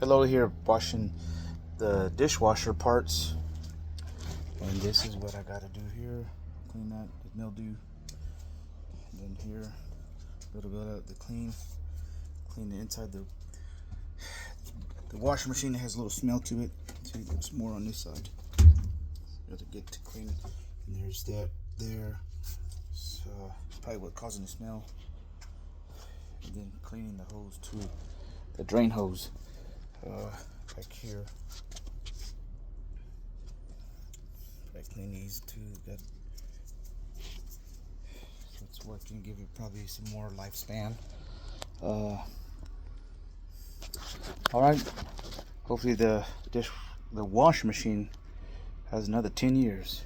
Hello, here washing the dishwasher parts, and this is what I gotta do here. Clean that the mildew, and then here a little bit of the clean the inside. The washing machine has a little smell to it. See, there's more on this side. You have to get to clean it, and there's that there. So probably what causing the smell. And then cleaning the hose too, the drain hose. Back here, I clean these too. Got, so it's working. Give it probably some more lifespan. All right. Hopefully the washing machine has another 10 years.